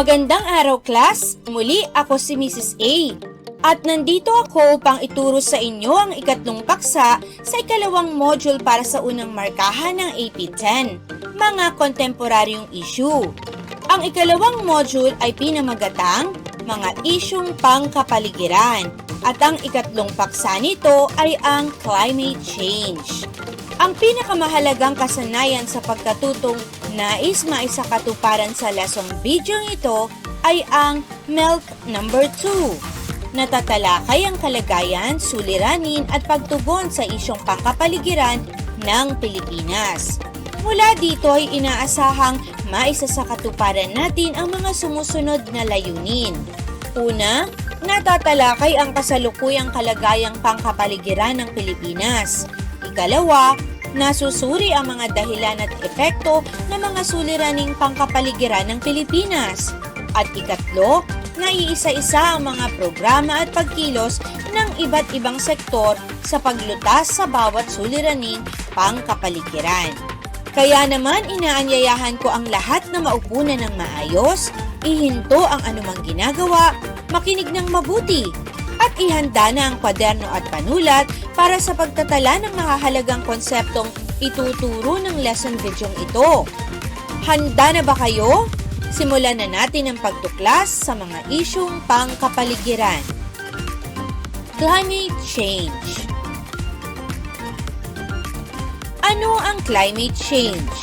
Magandang araw, class! Muli ako si Mrs. A. At nandito ako upang ituro sa inyo ang ikatlong paksa sa ikalawang module para sa unang markahan ng AP10, mga kontemporaryong issue. Ang ikalawang module ay pinamagatang mga isyung pangkapaligiran at ang ikatlong paksa nito ay ang climate change. Ang pinakamahalagang kasanayan sa pagkatutong nais maisakatuparan sa lesson video ito ay ang MELC number 2. Natatalakay ang kalagayan, suliranin at pagtugon sa isyong pangkapaligiran ng Pilipinas. Mula dito ay inaasahang maisasakatuparan natin ang mga sumusunod na layunin. Una, natatalakay ang kasalukuyang kalagayang pangkapaligiran ng Pilipinas. Ikalawa, nasusuri ang mga dahilan at epekto ng mga suliraning pangkapaligiran ng Pilipinas. At ikatlo, naiisa-isa ang mga programa at pagkilos ng iba't ibang sektor sa paglutas sa bawat suliraning pangkapaligiran. Kaya naman inaanyayahan ko ang lahat na maupo na ng maayos, ihinto ang anumang ginagawa, makinig ng mabuti, at ihanda na ang kwaderno at panulat para sa pagtatala ng mahahalagang konseptong ituturo ng lesson video ito. Handa na ba kayo? Simulan na natin ang pagtuklas sa mga isyung pangkapaligiran. Climate change. Ano ang climate change?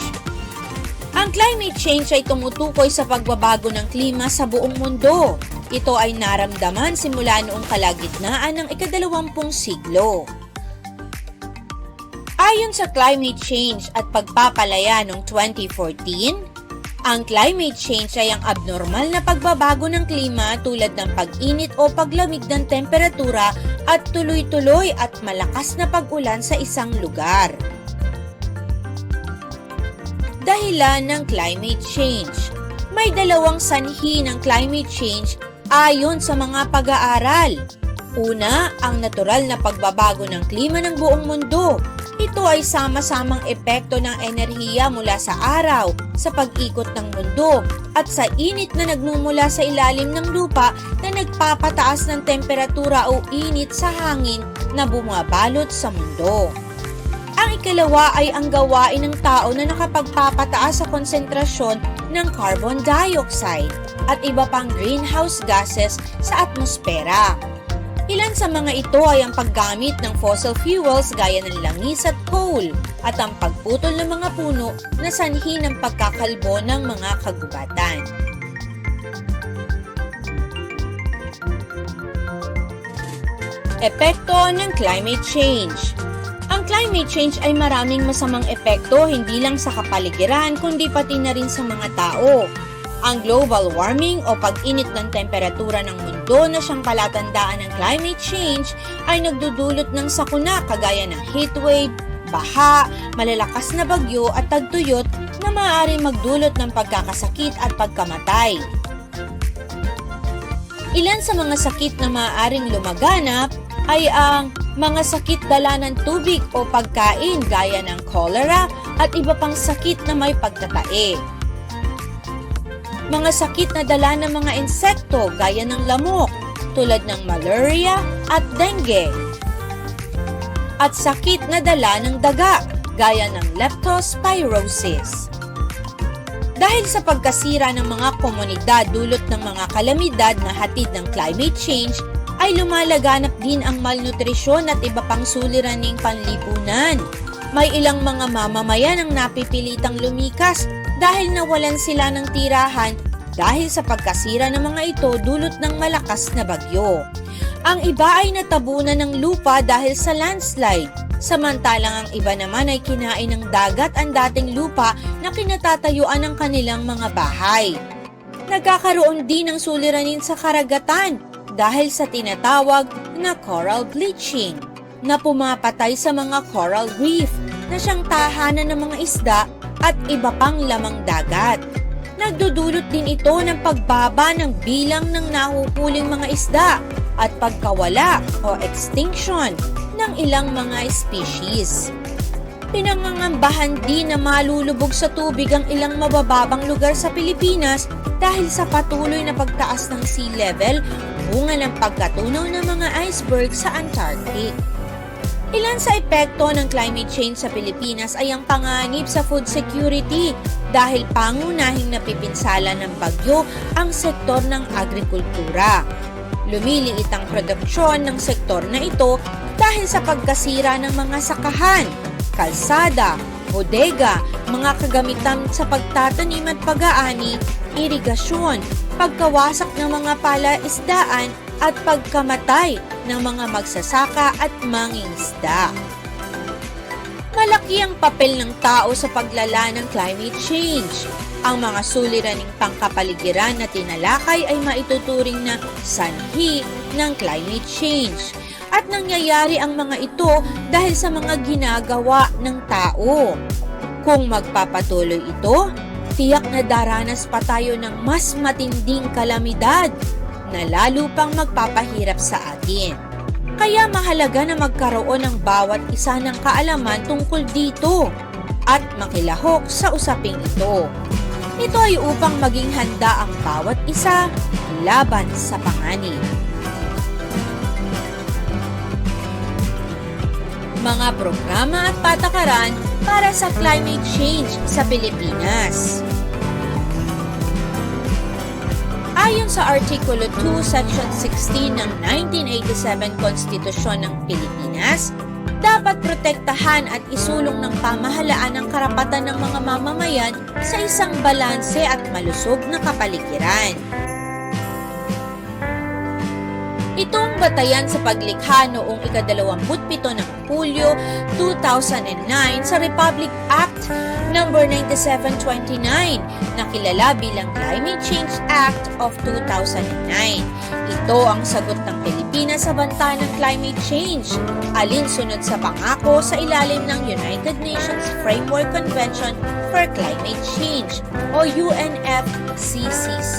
Ang climate change ay tumutukoy sa pagbabago ng klima sa buong mundo. Ito ay naramdaman simula noong kalagitnaan ng ika-20 siglo. Ayon sa climate change at pagpapalaya noong 2014, ang climate change ay ang abnormal na pagbabago ng klima tulad ng pag-init o paglamig ng temperatura at tuloy-tuloy at malakas na pag-ulan sa isang lugar. Dahilan ng climate change. May dalawang sanhi ng climate change ayon sa mga pag-aaral. Una, ang natural na pagbabago ng klima ng buong mundo. Ito ay sama-samang epekto ng enerhiya mula sa araw, sa pag-ikot ng mundo, at sa init na nagmumula sa ilalim ng lupa na nagpapataas ng temperatura o init sa hangin na bumabalot sa mundo. Ang ikalawa ay ang gawain ng tao na nakapagpapataas sa konsentrasyon ng carbon dioxide at iba pang greenhouse gases sa atmosfera. Ilan sa mga ito ay ang paggamit ng fossil fuels gaya ng langis at coal at ang pagputol ng mga puno na sanhi ng pagkakalbo ng mga kagubatan. Epekto ng climate change. Ang climate change ay maraming masamang epekto hindi lang sa kapaligiran kundi pati na rin sa mga tao. Ang global warming o pag-init ng temperatura ng mundo na siyang palatandaan ng climate change ay nagdudulot ng sakuna kagaya ng heatwave, baha, malalakas na bagyo at tagtuyot na maaaring magdulot ng pagkakasakit at pagkamatay. Ilan sa mga sakit na maaaring lumaganap ay ang mga sakit dala ng tubig o pagkain gaya ng cholera at iba pang sakit na may pagtatae. Mga sakit na dala ng mga insekto gaya ng lamok tulad ng malaria at dengue. At sakit na dala ng daga gaya ng leptospirosis. Dahil sa pagkasira ng mga komunidad dulot ng mga kalamidad na hatid ng climate change, ay lumalaganap din ang malnutrisyon at iba pang suliraning panlipunan. May ilang mga mamamayan ang napipilitang lumikas dahil nawalan sila ng tirahan dahil sa pagkasira ng mga ito dulot ng malakas na bagyo. Ang iba ay natabunan ng lupa dahil sa landslide, samantalang ang iba naman ay kinain ng dagat ang dating lupa na kinatatayuan ng kanilang mga bahay. Nagkakaroon din ng suliranin sa karagatan dahil sa tinatawag na coral bleaching na pumapatay sa mga coral reef na siyang tahanan ng mga isda at iba pang lamang dagat. Nagdudulot din ito ng pagbaba ng bilang ng nahuhuling mga isda at pagkawala o extinction ng ilang mga species. Pinangangambahan din na malulubog sa tubig ang ilang mabababang lugar sa Pilipinas dahil sa patuloy na pagtaas ng sea level bunga ng pagkatunaw ng mga iceberg sa Antarctic. Ilan sa epekto ng climate change sa Pilipinas ay ang panganib sa food security dahil pangunahing napipinsala ng bagyo ang sektor ng agrikultura. Lumiliit ang produksyon ng sektor na ito dahil sa pagkasira ng mga sakahan, kalsada, bodega, mga kagamitan sa pagtatanim at pag-aani, irigasyon, pagkawasak ng mga palaisdaan at pagkamatay ng mga magsasaka at mangingisda. Malaki ang papel ng tao sa paglala ng climate change. Ang mga suliraning pangkapaligiran na tinalakay ay maituturing na sanhi ng climate change. At nangyayari ang mga ito dahil sa mga ginagawa ng tao. Kung magpapatuloy ito, tiyak na daranas pa tayo ng mas matinding kalamidad na lalo pang magpapahirap sa atin. Kaya mahalaga na magkaroon ng bawat isa ng kaalaman tungkol dito at makilahok sa usaping ito. Ito ay upang maging handa ang bawat isa laban sa panganib. Mga programa at patakaran para sa climate change sa Pilipinas. Ayon sa Artikulo 2, Section 16 ng 1987 Konstitusyon ng Pilipinas, dapat protektahan at isulong ng pamahalaan ang karapatan ng mga mamamayan sa isang balanse at malusog na kapaligiran. Ito ang batayan sa paglikha noong ika-27 ng Hulyo 2009 sa Republic Act No. 9729 na kilala bilang Climate Change Act of 2009. Ito ang sagot ng Pilipinas sa banta ng climate change, alinsunod sa pangako sa ilalim ng United Nations Framework Convention for Climate Change o UNFCCC.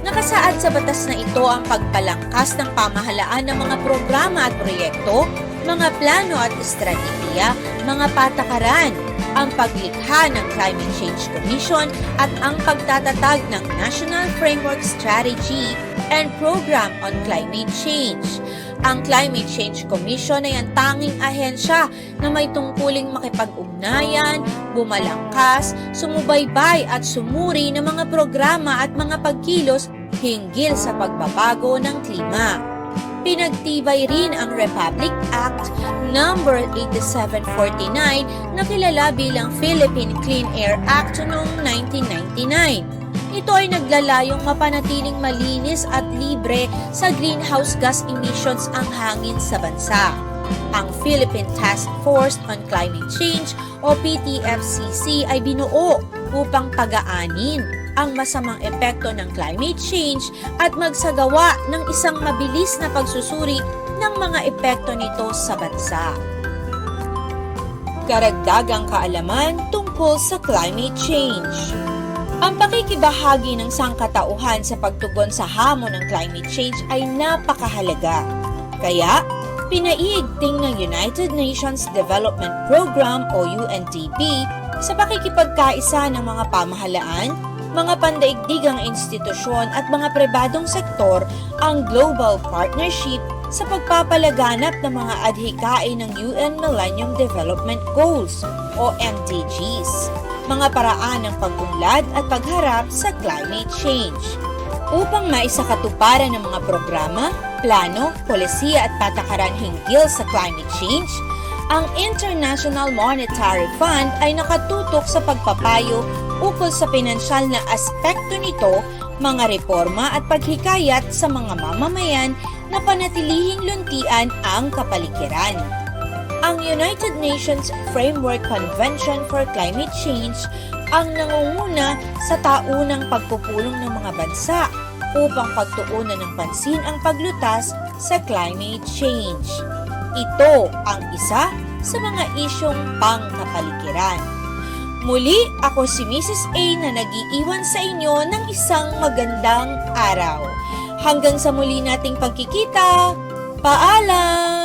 Nakasaad sa batas na ito ang pagpalangkas ng pamahalaan ng mga programa at proyekto, mga plano at estratehiya, mga patakaran, ang paglikha ng Climate Change Commission at ang pagtatatag ng National Framework Strategy and Program on Climate Change. Ang Climate Change Commission ay ang tanging ahensya na may tungkuling makipag-ugnayan, bumalangkas, sumubaybay at sumuri ng mga programa at mga pagkilos hinggil sa pagbabago ng klima. Pinagtibay rin ang Republic Act No. 8749 na kilala bilang Philippine Clean Air Act noong 1999. Ito ay naglalayong mapanatiling malinis at libre sa greenhouse gas emissions ang hangin sa bansa. Ang Philippine Task Force on Climate Change o PTFCC ay binuo upang pagaanin ang masamang epekto ng climate change at magsagawa ng isang mabilis na pagsusuri ng mga epekto nito sa bansa. Karagdagang kaalaman tungkol sa climate change. Ang pakikibahagi ng sangkatauhan sa pagtugon sa hamon ng climate change ay napakahalaga. Kaya, pinaiigting ng United Nations Development Program o UNDP sa pakikipagkaisa ng mga pamahalaan, mga pandaigdigang institusyon at mga pribadong sektor ang Global Partnership sa pagpapalaganap ng mga adhikain ng UN Millennium Development Goals o MDGs, mga paraan ng pag-unlad at pagharap sa climate change. Upang maisakatuparan ng mga programa, plano, polisiya at patakaran hinggil sa climate change, ang International Monetary Fund ay nakatutok sa pagpapayo ukol sa pinansyal na aspekto nito, mga reforma at paghikayat sa mga mamamayan na panatilihing luntian ang kapaligiran. Ang United Nations Framework Convention for Climate Change ang nangunguna sa taunang pagpupulong ng mga bansa upang pagtuunan ng pansin ang paglutas sa climate change. Ito ang isa sa mga isyong pangkapaligiran. Muli, ako si Mrs. A na nag-iiwan sa inyo ng isang magandang araw. Hanggang sa muli nating pagkikita, paalam!